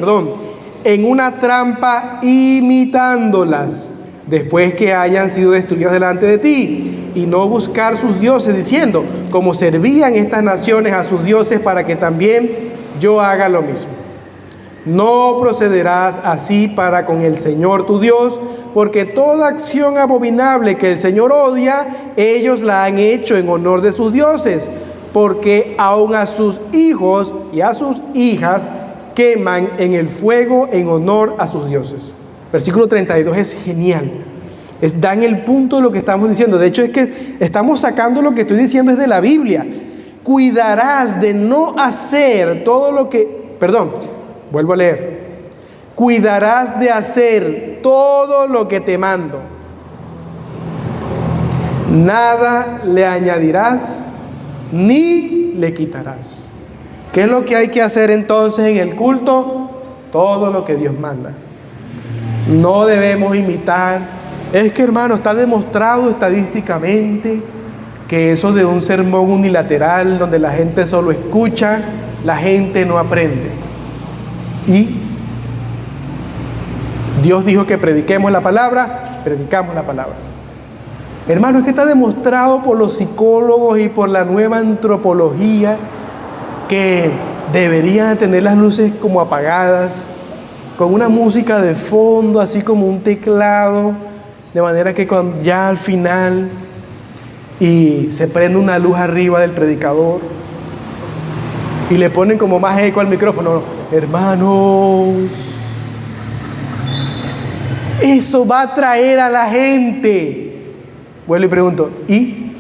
en una trampa imitándolas después que hayan sido destruidas delante de ti, y no buscar sus dioses diciendo, como servían estas naciones a sus dioses, para que también yo haga lo mismo. No procederás así para con el Señor tu Dios, porque toda acción abominable que el Señor odia, ellos la han hecho en honor de sus dioses, porque aun a sus hijos y a sus hijas queman en el fuego en honor a sus dioses. Versículo 32 es genial. Da en el punto de lo que estamos diciendo. De hecho, es que estamos sacando lo que estoy diciendo es de la Biblia. Cuidarás de no hacer todo lo que... vuelvo a leer. Cuidarás de hacer todo lo que te mando. Nada le añadirás ni le quitarás. ¿Qué es lo que hay que hacer entonces en el culto? Todo lo que Dios manda. No debemos imitar. Es que, hermano, está demostrado estadísticamente que eso de un sermón unilateral donde la gente solo escucha, la gente no aprende. Y Dios dijo que prediquemos la palabra, predicamos la palabra. Hermano, es que está demostrado por los psicólogos y por la nueva antropología que deberían tener las luces como apagadas, con una música de fondo, así como un teclado, de manera que cuando ya al final y se prende una luz arriba del predicador y le ponen como más eco al micrófono, hermanos, eso va a atraer a la gente. Vuelvo y pregunto, ¿y?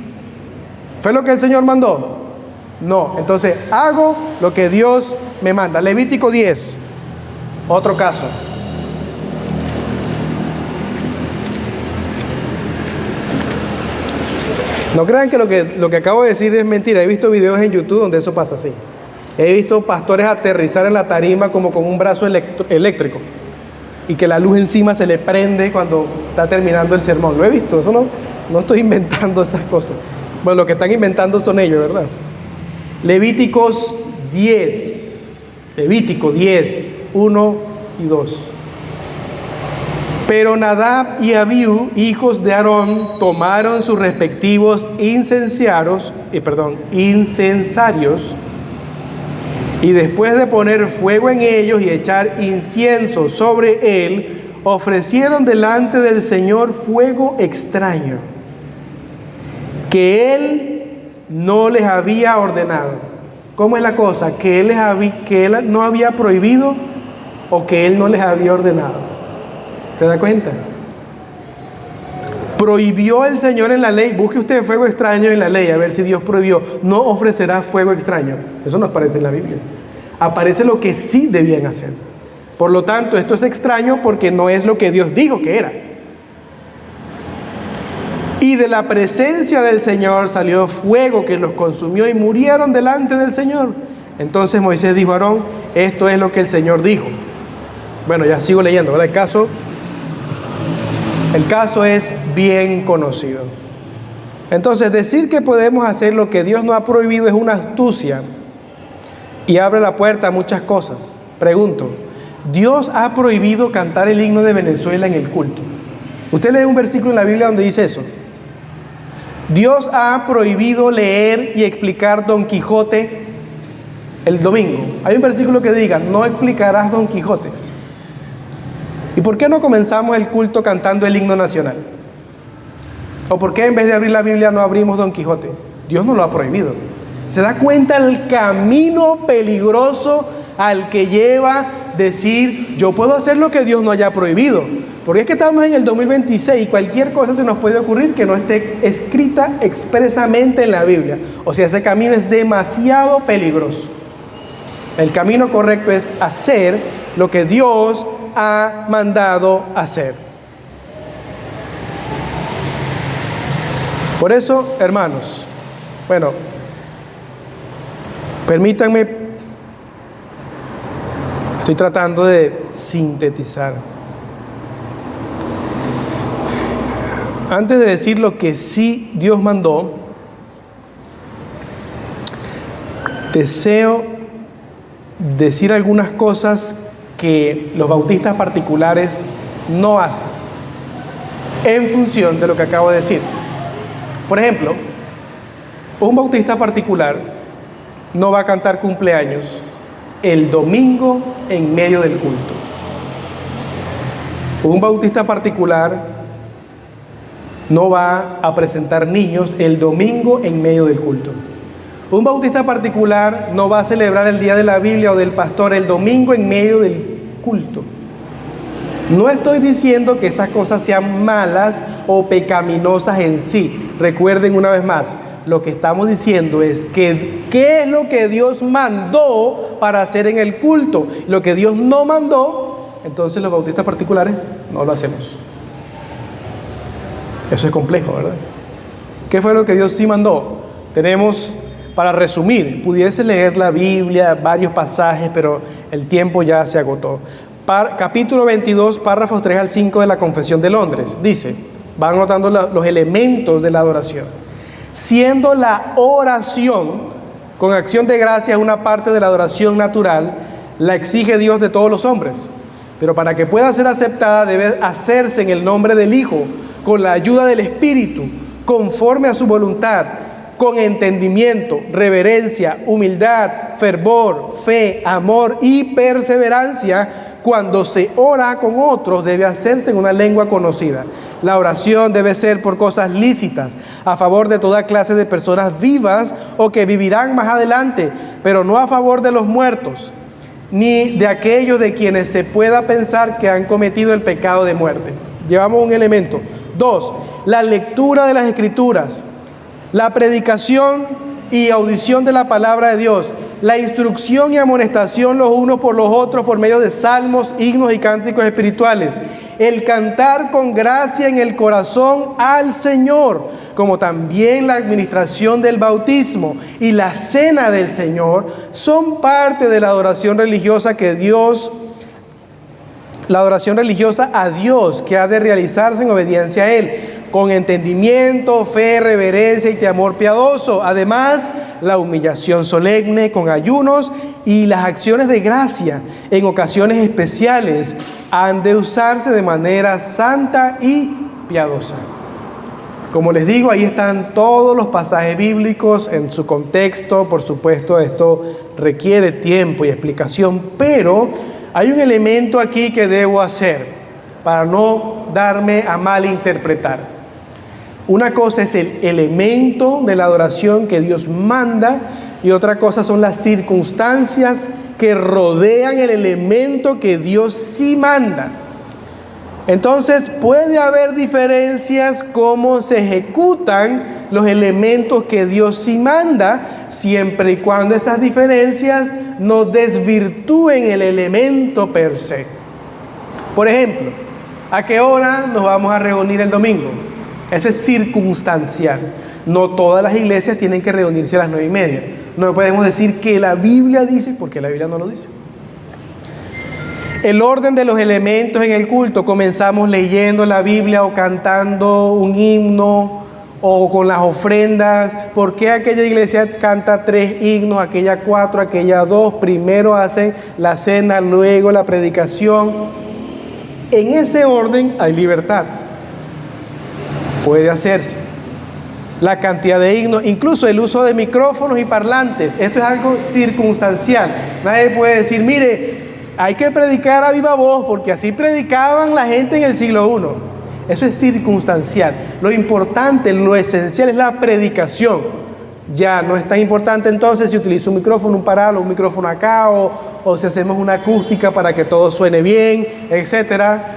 ¿Fue lo que el Señor mandó? No, entonces hago lo que Dios me manda. Levítico 10, otro caso. No crean que lo que acabo de decir es mentira. He visto videos en YouTube donde eso pasa así. He visto pastores aterrizar en la tarima como con un brazo eléctrico y que la luz encima se le prende cuando está terminando el sermón. Lo he visto, eso no estoy inventando esas cosas. Bueno, lo que están inventando son ellos, ¿verdad? Levítico 10, 1 y 2. Pero Nadab y Abiú, hijos de Aarón, tomaron sus respectivos incensarios, y después de poner fuego en ellos y echar incienso sobre él, ofrecieron delante del Señor fuego extraño, que él no les había ordenado. ¿Cómo es la cosa? ¿Que él no había prohibido o que él no les había ordenado? ¿Se da cuenta? Prohibió el Señor en la ley. Busque usted fuego extraño en la ley, a ver si Dios prohibió. No ofrecerá fuego extraño. Eso no aparece en la Biblia. Aparece lo que sí debían hacer. Por lo tanto, esto es extraño porque no es lo que Dios dijo que era. Y de la presencia del Señor salió fuego que los consumió y murieron delante del Señor. Entonces Moisés dijo a Aarón, esto es lo que el Señor dijo. Bueno, ya sigo leyendo, ¿verdad? El caso es bien conocido. Entonces, decir que podemos hacer lo que Dios no ha prohibido es una astucia y abre la puerta a muchas cosas. Pregunto, ¿Dios ha prohibido cantar el himno de Venezuela en el culto? Usted lee un versículo en la Biblia donde dice eso. Dios ha prohibido leer y explicar Don Quijote el domingo. Hay un versículo que diga, no explicarás Don Quijote. ¿Y por qué no comenzamos el culto cantando el himno nacional? ¿O por qué en vez de abrir la Biblia no abrimos Don Quijote? Dios nos lo ha prohibido. ¿Se da cuenta el camino peligroso al que lleva decir, yo puedo hacer lo que Dios no haya prohibido? Porque es que estamos en el 2026 y cualquier cosa se nos puede ocurrir que no esté escrita expresamente en la Biblia. O sea, ese camino es demasiado peligroso. El camino correcto es hacer lo que Dios ha mandado hacer. Por eso, hermanos, bueno, permítanme, estoy tratando de sintetizar. Antes de decir lo que sí Dios mandó, deseo decir algunas cosas que los bautistas particulares no hacen en función de lo que acabo de decir. Por ejemplo, un bautista particular no va a cantar cumpleaños el domingo en medio del culto. Un bautista particular no va a presentar niños el domingo en medio del culto. Un bautista particular no va a celebrar el día de la Biblia o del pastor el domingo en medio del culto. No estoy diciendo que esas cosas sean malas o pecaminosas en sí. Recuerden una vez más, lo que estamos diciendo es que ¿qué es lo que Dios mandó para hacer en el culto? Lo que Dios no mandó, entonces los bautistas particulares no lo hacemos. Eso es complejo, ¿verdad? ¿Qué fue lo que Dios sí mandó? Tenemos, para resumir, pudiese leer la Biblia, varios pasajes, pero el tiempo ya se agotó. Capítulo 22, párrafos 3 al 5 de la Confesión de Londres. Dice, van notando los elementos de la adoración. Siendo la oración, con acción de gracias, una parte de la adoración natural, la exige Dios de todos los hombres. Pero para que pueda ser aceptada, debe hacerse en el nombre del Hijo, con la ayuda del Espíritu, conforme a su voluntad, con entendimiento, reverencia, humildad, fervor, fe, amor y perseverancia. Cuando se ora con otros, debe hacerse en una lengua conocida. La oración debe ser por cosas lícitas, a favor de toda clase de personas vivas o que vivirán más adelante, pero no a favor de los muertos, ni de aquellos de quienes se pueda pensar que han cometido el pecado de muerte. Llevamos un elemento. 2. La lectura de las Escrituras, la predicación y audición de la palabra de Dios, la instrucción y amonestación los unos por los otros por medio de salmos, himnos y cánticos espirituales, el cantar con gracia en el corazón al Señor, como también la administración del bautismo y la cena del Señor, son parte de la adoración religiosa la adoración religiosa a Dios, que ha de realizarse en obediencia a Él, con entendimiento, fe, reverencia y temor piadoso. Además, la humillación solemne con ayunos y las acciones de gracia en ocasiones especiales han de usarse de manera santa y piadosa. Como les digo, ahí están todos los pasajes bíblicos en su contexto. Por supuesto, esto requiere tiempo y explicación, pero hay un elemento aquí que debo hacer para no darme a malinterpretar. Una cosa es el elemento de la adoración que Dios manda y otra cosa son las circunstancias que rodean el elemento que Dios sí manda. Entonces puede haber diferencias cómo se ejecutan los elementos que Dios sí manda, siempre y cuando esas diferencias no desvirtúen el elemento per se. Por ejemplo, ¿a qué hora nos vamos a reunir el domingo? Eso es circunstancial. No todas las iglesias tienen que reunirse a las 9:30. No podemos decir que la Biblia dice, porque la Biblia no lo dice. El orden de los elementos en el culto: comenzamos leyendo la Biblia o cantando un himno o con las ofrendas. ¿Por qué aquella iglesia canta 3 himnos, aquella 4, aquella 2? Primero hacen la cena, luego la predicación. En ese orden hay libertad. Puede hacerse. La cantidad de himnos, incluso el uso de micrófonos y parlantes, esto es algo circunstancial. Nadie puede decir, mire, hay que predicar a viva voz, porque así predicaban la gente en el siglo I. Eso es circunstancial. Lo importante, lo esencial es la predicación. Ya no es tan importante entonces si utilizo un micrófono, un paralo, un micrófono acá, o si hacemos una acústica para que todo suene bien, etcétera.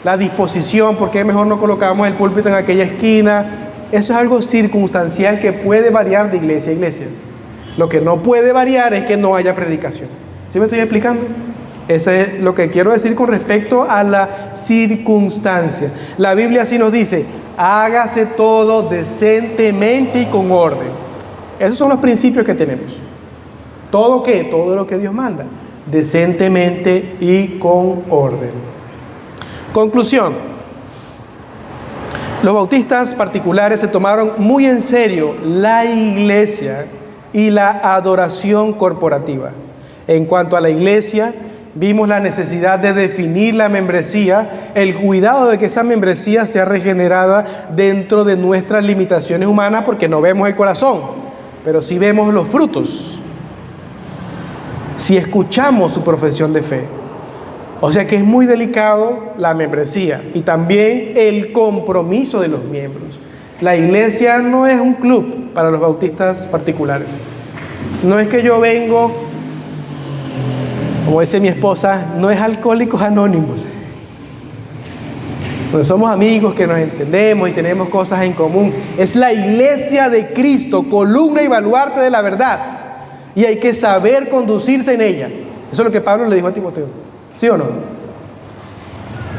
La disposición, porque mejor no colocamos el púlpito en aquella esquina. Eso es algo circunstancial que puede variar de iglesia a iglesia. Lo que no puede variar es que no haya predicación. ¿Sí me estoy explicando? Eso es lo que quiero decir con respecto a la circunstancia. La Biblia así nos dice: hágase todo decentemente y con orden. Esos son los principios que tenemos. ¿Todo qué? Todo lo que Dios manda. Decentemente y con orden. Conclusión. Los bautistas particulares se tomaron muy en serio la iglesia y la adoración corporativa. En cuanto a la iglesia, vimos la necesidad de definir la membresía, el cuidado de que esa membresía sea regenerada dentro de nuestras limitaciones humanas, porque no vemos el corazón, pero sí vemos los frutos. Si escuchamos su profesión de fe. O sea que es muy delicado la membresía y también el compromiso de los miembros. La iglesia no es un club para los bautistas particulares. No es que yo vengo, como dice mi esposa, no es Alcohólicos Anónimos. Pues somos amigos que nos entendemos y tenemos cosas en común. Es la iglesia de Cristo, columna y baluarte de la verdad. Y hay que saber conducirse en ella. Eso es lo que Pablo le dijo a Timoteo. ¿Sí o no?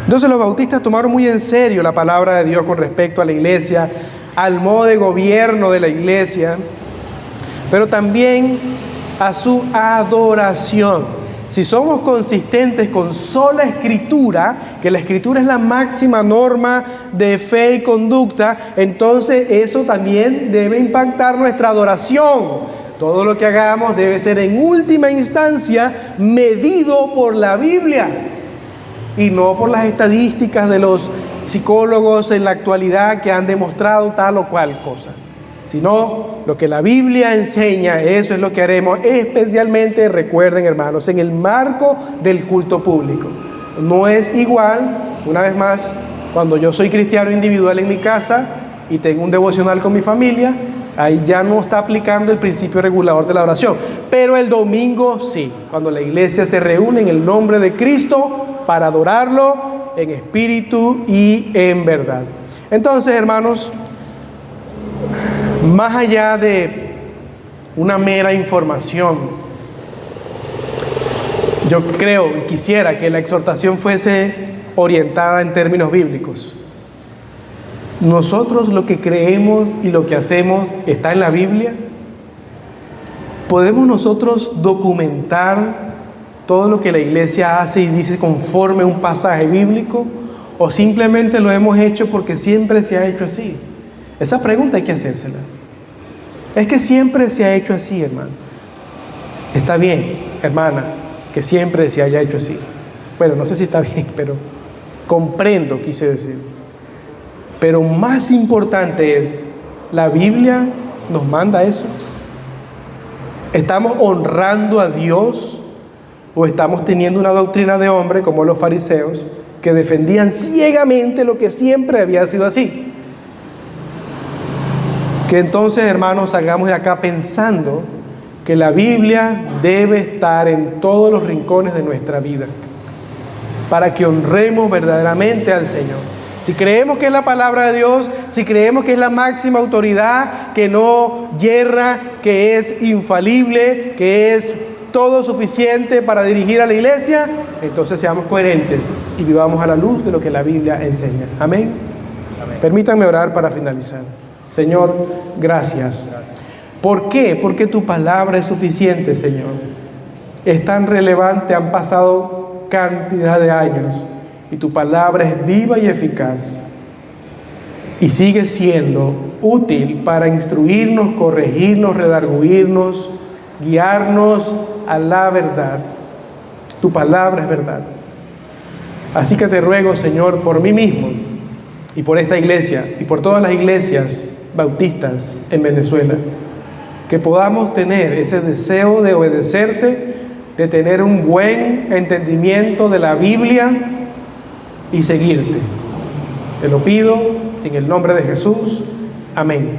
Entonces los bautistas tomaron muy en serio la palabra de Dios con respecto a la iglesia, al modo de gobierno de la iglesia, pero también a su adoración. Si somos consistentes con sola escritura, que la escritura es la máxima norma de fe y conducta, entonces eso también debe impactar nuestra adoración. Todo lo que hagamos debe ser en última instancia medido por la Biblia y no por las estadísticas de los psicólogos en la actualidad que han demostrado tal o cual cosa. Sino lo que la Biblia enseña, eso es lo que haremos, especialmente, recuerden hermanos, en el marco del culto público. No es igual, una vez más, cuando yo soy cristiano individual en mi casa y tengo un devocional con mi familia, ahí ya no está aplicando el principio regulador de la oración. Pero el domingo sí, cuando la iglesia se reúne en el nombre de Cristo para adorarlo en espíritu y en verdad. Entonces, hermanos, más allá de una mera información, yo creo y quisiera que la exhortación fuese orientada en términos bíblicos. Nosotros lo que creemos y lo que hacemos está en la Biblia. ¿Podemos nosotros documentar todo lo que la iglesia hace y dice conforme a un pasaje bíblico? ¿O simplemente lo hemos hecho porque siempre se ha hecho así? Esa pregunta hay que hacérsela. Es que siempre se ha hecho así, hermano. Está bien, hermana, que siempre se haya hecho así. Bueno, no sé si está bien, pero comprendo, quise decir. Pero más importante es, ¿la Biblia nos manda eso? ¿Estamos honrando a Dios o estamos teniendo una doctrina de hombre como los fariseos que defendían ciegamente lo que siempre había sido así? Que entonces, hermanos, salgamos de acá pensando que la Biblia debe estar en todos los rincones de nuestra vida para que honremos verdaderamente al Señor. Si creemos que es la palabra de Dios, si creemos que es la máxima autoridad, que no yerra, que es infalible, que es todo suficiente para dirigir a la iglesia, entonces seamos coherentes y vivamos a la luz de lo que la Biblia enseña. Amén. Amén. Permítanme orar para finalizar. Señor, gracias. ¿Por qué? Porque tu palabra es suficiente, Señor. Es tan relevante, han pasado cantidad de años. Y tu palabra es viva y eficaz y sigue siendo útil para instruirnos, corregirnos, redarguirnos, guiarnos a la verdad. Tu palabra es verdad. Así que te ruego, Señor, por mí mismo y por esta iglesia y por todas las iglesias bautistas en Venezuela, que podamos tener ese deseo de obedecerte, de tener un buen entendimiento de la Biblia y seguirte. Te lo pido en el nombre de Jesús. Amén.